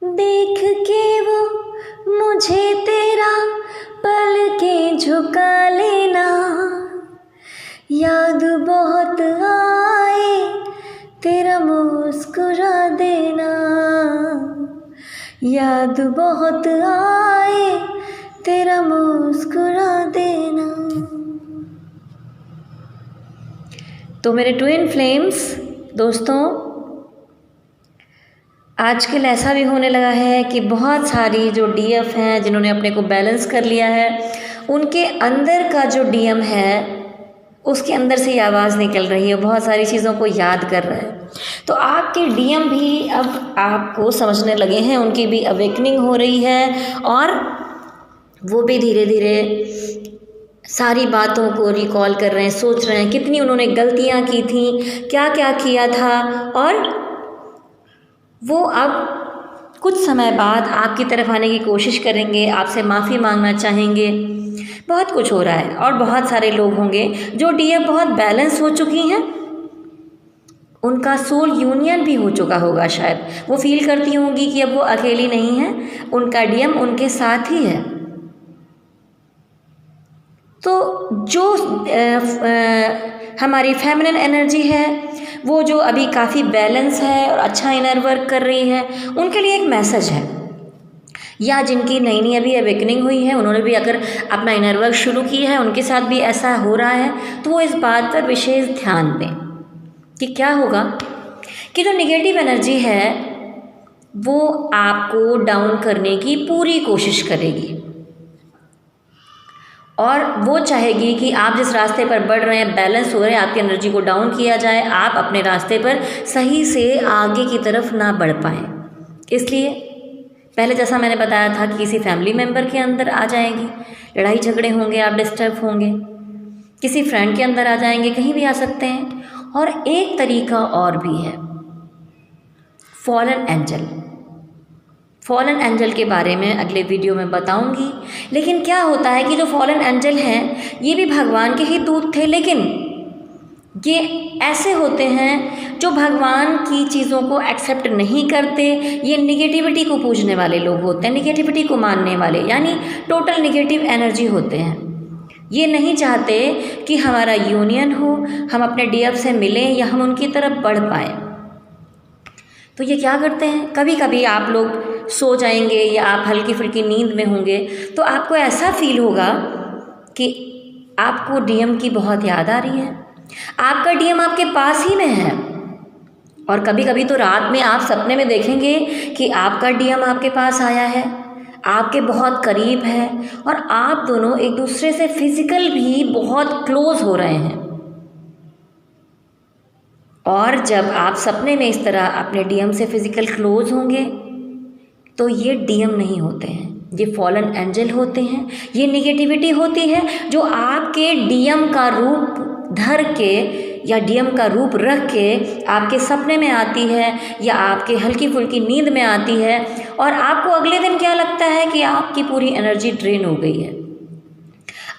देख के वो मुझे तेरा पलकें झुका लेना, याद बहुत आए तेरा मुस्कुरा देना, याद बहुत आए तेरा मुस्कुरा देना। तो मेरे ट्विन फ्लेम्स दोस्तों, आजकल ऐसा भी होने लगा है कि बहुत सारी जो डीएफ हैं जिन्होंने अपने को बैलेंस कर लिया है, उनके अंदर का जो डीएम है उसके अंदर से ये आवाज़ निकल रही है, बहुत सारी चीज़ों को याद कर रहा है। तो आपके डीएम भी अब आपको समझने लगे हैं, उनकी भी अवेकनिंग हो रही है और वो भी धीरे धीरे सारी बातों को रिकॉल कर रहे हैं, सोच रहे हैं कितनी उन्होंने गलतियाँ की थी, क्या क्या किया था, और वो अब कुछ समय बाद आपकी तरफ आने की कोशिश करेंगे, आपसे माफ़ी मांगना चाहेंगे। बहुत कुछ हो रहा है और बहुत सारे लोग होंगे जो डीएफ बहुत बैलेंस हो चुकी हैं, उनका सोल यूनियन भी हो चुका होगा, शायद वो फील करती होंगी कि अब वो अकेली नहीं है, उनका डीएम उनके साथ ही है। तो जो हमारी फेमिनिन एनर्जी है वो जो अभी काफ़ी बैलेंस है और अच्छा इनर वर्क कर रही है, उनके लिए एक मैसेज है, या जिनकी नई नई अभी अवेकनिंग हुई है, उन्होंने भी अगर अपना इनर वर्क शुरू किया है, उनके साथ भी ऐसा हो रहा है, तो वो इस बात पर विशेष ध्यान दें कि क्या होगा कि जो निगेटिव एनर्जी है वो आपको डाउन करने की पूरी कोशिश करेगी और वो चाहेगी कि आप जिस रास्ते पर बढ़ रहे हैं, बैलेंस हो रहे हैं, आपकी एनर्जी को डाउन किया जाए, आप अपने रास्ते पर सही से आगे की तरफ ना बढ़ पाएँ। इसलिए पहले जैसा मैंने बताया था कि किसी फैमिली मेम्बर के अंदर आ जाएंगी, लड़ाई झगड़े होंगे, आप डिस्टर्ब होंगे, किसी फ्रेंड के अंदर आ जाएंगे, कहीं भी आ सकते हैं। और एक तरीका और भी है, फॉलन एंजल। फॉलन एंजल के बारे में अगले वीडियो में बताऊंगी। लेकिन क्या होता है कि जो फॉलन एंजल हैं ये भी भगवान के ही दूत थे, लेकिन ये ऐसे होते हैं जो भगवान की चीज़ों को एक्सेप्ट नहीं करते, ये निगेटिविटी को पूजने वाले लोग होते हैं, निगेटिविटी को मानने वाले, यानी टोटल निगेटिव एनर्जी होते हैं। ये नहीं चाहते कि हमारा यूनियन हो, हम अपने डीएफ से मिलें या हम उनकी तरफ बढ़ पाएँ। तो ये क्या करते हैं, कभी कभी आप लोग सो जाएंगे या आप हल्की फुल्की नींद में होंगे तो आपको ऐसा फील होगा कि आपको डीएम की बहुत याद आ रही है, आपका डीएम आपके पास ही में है। और कभी कभी तो रात में आप सपने में देखेंगे कि आपका डीएम आपके पास आया है, आपके बहुत करीब है और आप दोनों एक दूसरे से फिजिकल भी बहुत क्लोज हो रहे हैं। और जब आप सपने में इस तरह अपने डीएम से फिजिकल क्लोज होंगे तो ये डीएम नहीं होते हैं, ये फॉलन एंजल होते हैं। ये निगेटिविटी होती है जो आपके डीएम का रूप धर के या डीएम का रूप रख के आपके सपने में आती है या आपके हल्की फुल्की नींद में आती है और आपको अगले दिन क्या लगता है कि आपकी पूरी एनर्जी ड्रेन हो गई है।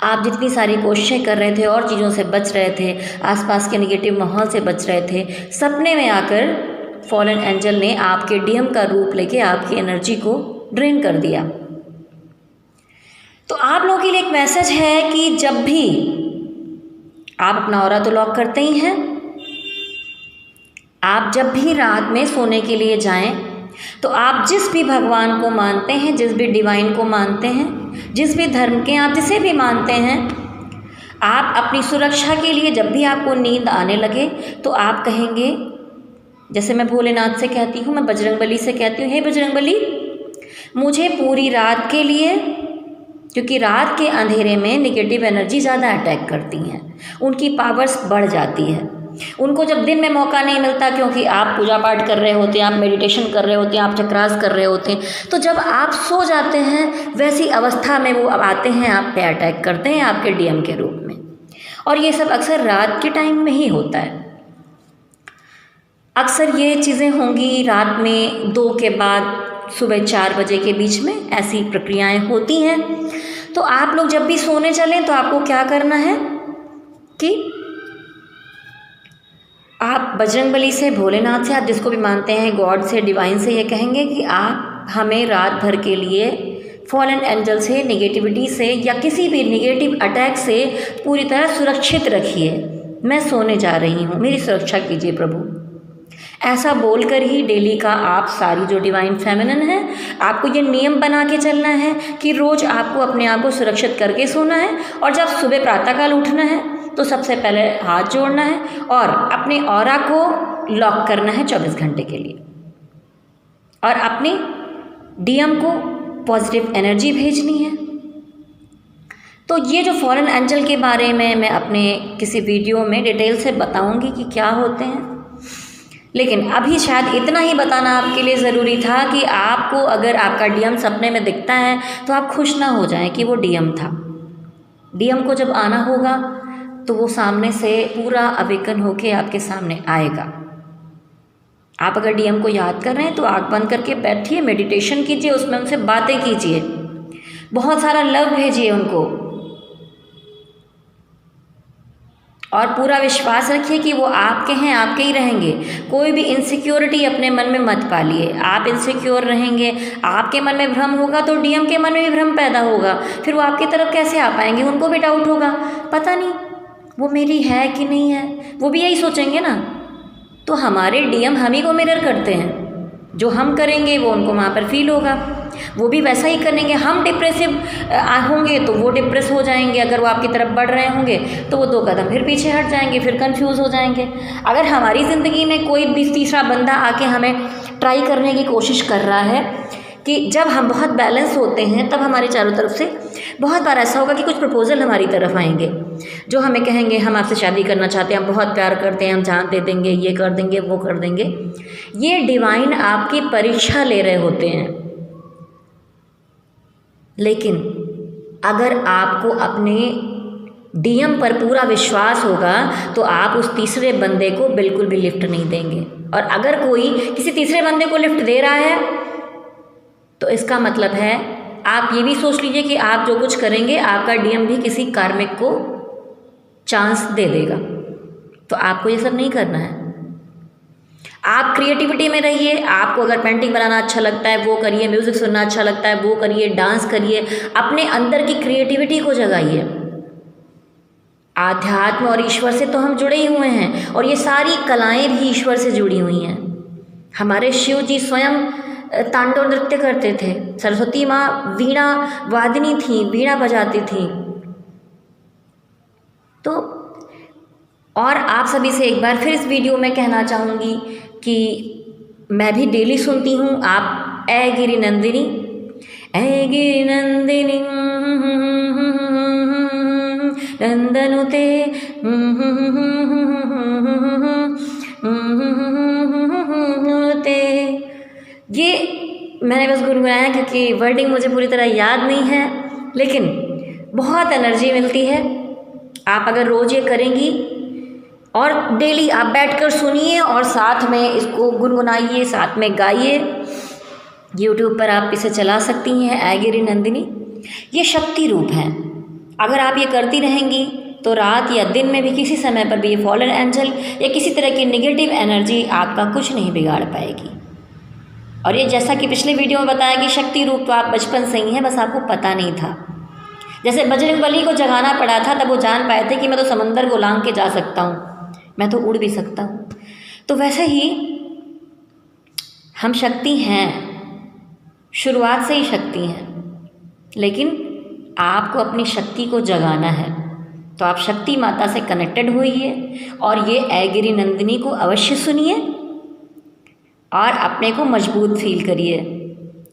आप जितनी सारी कोशिशें कर रहे थे और चीज़ों से बच रहे थे, आसपास के निगेटिव माहौल से बच रहे थे, सपने में आकर फॉलन एंजल ने आपके डीएम का रूप लेके आपकी एनर्जी को ड्रेन कर दिया। तो आप लोगों के लिए एक मैसेज है कि जब भी आप अपना ऑरा तो लॉक करते ही हैं, आप जब भी रात में सोने के लिए जाएं तो आप जिस भी भगवान को मानते हैं, जिस भी डिवाइन को मानते हैं, जिस भी धर्म के आप जिसे भी मानते हैं, आप अपनी सुरक्षा के लिए जब भी आपको नींद आने लगे तो आप कहेंगे, जैसे मैं भोलेनाथ से कहती हूँ, मैं बजरंगबली से कहती हूँ, हे बजरंगबली मुझे पूरी रात के लिए, क्योंकि रात के अंधेरे में निगेटिव एनर्जी ज़्यादा अटैक करती हैं, उनकी पावर्स बढ़ जाती है। उनको जब दिन में मौका नहीं मिलता, क्योंकि आप पूजा पाठ कर रहे होते हैं, आप मेडिटेशन कर रहे होते हैं, आप चक्रास कर रहे होते हैं, तो जब आप सो जाते हैं वैसी अवस्था में वो अब आते हैं, आप पे अटैक करते हैं आपके डीएम के रूप में। और ये सब अक्सर रात के टाइम में ही होता है। अक्सर ये चीज़ें होंगी रात में 2 के बाद सुबह 4 बजे के बीच में, ऐसी प्रक्रियाएं होती हैं। तो आप लोग जब भी सोने चलें तो आपको क्या करना है कि आप बजरंगबली से, भोलेनाथ से, आप जिसको भी मानते हैं, गॉड से, डिवाइन से, ये कहेंगे कि आप हमें रात भर के लिए फॉलन एंजल से, नेगेटिविटी से या किसी भी नेगेटिव अटैक से पूरी तरह सुरक्षित रखिए। मैं सोने जा रही हूँ, मेरी सुरक्षा कीजिए प्रभु। ऐसा बोलकर ही डेली का आप सारी जो डिवाइन फेमिनिन है, आपको ये नियम बना के चलना है कि रोज़ आपको अपने आप को सुरक्षित करके सोना है। और जब सुबह प्रातःकाल उठना है तो सबसे पहले हाथ जोड़ना है और अपने ऑरा को लॉक करना है 24 घंटे के लिए, और अपने डीएम को पॉजिटिव एनर्जी भेजनी है। तो ये जो फॉरेन एंजल के बारे में मैं अपने किसी वीडियो में डिटेल से बताऊंगी कि क्या होते हैं, लेकिन अभी शायद इतना ही बताना आपके लिए ज़रूरी था कि आपको अगर आपका डीएम सपने में दिखता है तो आप खुश ना हो जाएं कि वो डीएम था। डीएम को जब आना होगा तो वो सामने से पूरा अवेकन होके आपके सामने आएगा। आप अगर डीएम को याद कर रहे हैं तो आँख बंद करके बैठिए, मेडिटेशन कीजिए, उसमें उनसे बातें कीजिए, बहुत सारा लव भेजिए उनको, और पूरा विश्वास रखिए कि वो आपके हैं, आपके ही रहेंगे। कोई भी इनसिक्योरिटी अपने मन में मत पालिए। आप इनसिक्योर रहेंगे, आपके मन में भ्रम होगा तो डीएम के मन में भी भ्रम पैदा होगा, फिर वो आपकी तरफ कैसे आ पाएंगे, उनको भी डाउट होगा, पता नहीं वो मेरी है कि नहीं है, वो भी यही सोचेंगे ना। तो हमारे डीएम हम ही को मिरर करते हैं, जो हम करेंगे वो उनको वहाँ पर फील होगा, वो भी वैसा ही करेंगे। हम डिप्रेसिव होंगे तो वो डिप्रेस हो जाएंगे, अगर वो आपकी तरफ बढ़ रहे होंगे तो वो 2 कदम फिर पीछे हट जाएंगे, फिर कंफ्यूज हो जाएंगे। अगर हमारी ज़िंदगी में कोई भी तीसरा बंदा आके हमें ट्राई करने की कोशिश कर रहा है कि जब हम बहुत बैलेंस होते हैं तब हमारे चारों तरफ से बहुत बार ऐसा होगा कि कुछ प्रपोजल हमारी तरफ आएंगे जो हमें कहेंगे हम आपसे शादी करना चाहते हैं, हम बहुत प्यार करते हैं, हम जान दे देंगे, ये कर देंगे, वो कर देंगे। ये डिवाइन आपकी परीक्षा ले रहे होते हैं। लेकिन अगर आपको अपने डीएम पर पूरा विश्वास होगा तो आप उस तीसरे बंदे को बिल्कुल भी लिफ्ट नहीं देंगे। और अगर कोई किसी तीसरे बंदे को लिफ्ट दे रहा है तो इसका मतलब है, आप ये भी सोच लीजिए कि आप जो कुछ करेंगे आपका डीएम भी किसी कार्मिक को चांस दे देगा। तो आपको ये सब नहीं करना है। आप क्रिएटिविटी में रहिए। आपको अगर पेंटिंग बनाना अच्छा लगता है वो करिए, म्यूज़िक सुनना अच्छा लगता है वो करिए, डांस करिए, अपने अंदर की क्रिएटिविटी को जगाइए। आध्यात्म और ईश्वर से तो हम जुड़े ही हुए हैं, और ये सारी कलाएं भी ईश्वर से जुड़ी हुई हैं। हमारे शिव जी स्वयं तांडव नृत्य करते थे, सरस्वती माँ वीणा वादिनी थी, वीणा बजाती थी। तो और आप सभी से एक बार फिर इस वीडियो में कहना चाहूँगी कि मैं भी डेली सुनती हूँ। आप ऐ गिरि नंदिनी, ऐ गिरि नंदिनी नंदनुते ये मैंने बस गुनगुनाया क्योंकि वर्डिंग मुझे पूरी तरह याद नहीं है, लेकिन बहुत एनर्जी मिलती है। आप अगर रोज़ ये करेंगी और डेली आप बैठकर सुनिए और साथ में इसको गुनगुनाइए, साथ में गाइए। यूट्यूब पर आप इसे चला सकती हैं, ऐ गिरि नंदिनी। ये शक्ति रूप है। अगर आप ये करती रहेंगी तो रात या दिन में भी किसी समय पर भी ये फॉलन एंजल या किसी तरह की नेगेटिव एनर्जी आपका कुछ नहीं बिगाड़ पाएगी। और ये जैसा कि पिछले वीडियो में बताया कि शक्ति रूप तो आप बचपन से ही हैं, बस आपको पता नहीं था। जैसे बजरंगबली को जगाना पड़ा था तब वो जान पाए थे कि मैं तो समंदर को लांघ के जा सकता हूँ, मैं तो उड़ भी सकता हूँ। तो वैसे ही हम शक्ति हैं, शुरुआत से ही शक्ति हैं, लेकिन आपको अपनी शक्ति को जगाना है। तो आप शक्ति माता से कनेक्टेड होइए और ये ऐ गिरि नंदिनी को अवश्य सुनिए और अपने को मजबूत फील करिए।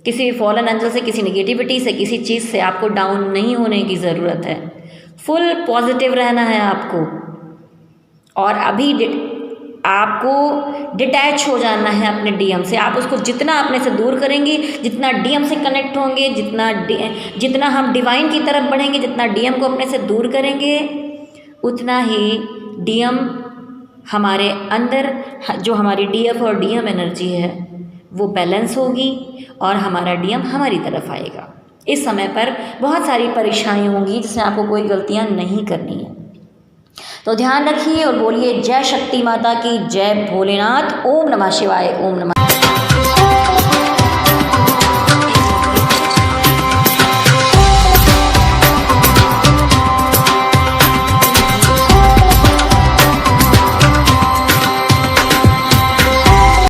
किसी भी फॉलन एंजल से, किसी नेगेटिविटी से, किसी चीज़ से आपको डाउन नहीं होने की ज़रूरत है। फुल पॉजिटिव रहना है आपको, और अभी आपको डिटैच हो जाना है अपने डीएम से। आप उसको जितना अपने से दूर करेंगे, जितना डीएम से कनेक्ट होंगे, जितना हम डिवाइन की तरफ बढ़ेंगे, जितना डीएम को अपने से दूर करेंगे, उतना ही डीएम हमारे अंदर जो हमारी डीएफ और डीएम एनर्जी है वो बैलेंस होगी और हमारा डीएम हमारी तरफ आएगा। इस समय पर बहुत सारी परेशानियाँ होंगी जिसमें आपको कोई गलतियाँ नहीं करनी है। तो ध्यान रखिए और बोलिए जय शक्ति माता की, जय भोलेनाथ। ओम नमः शिवाय, ओम नमः।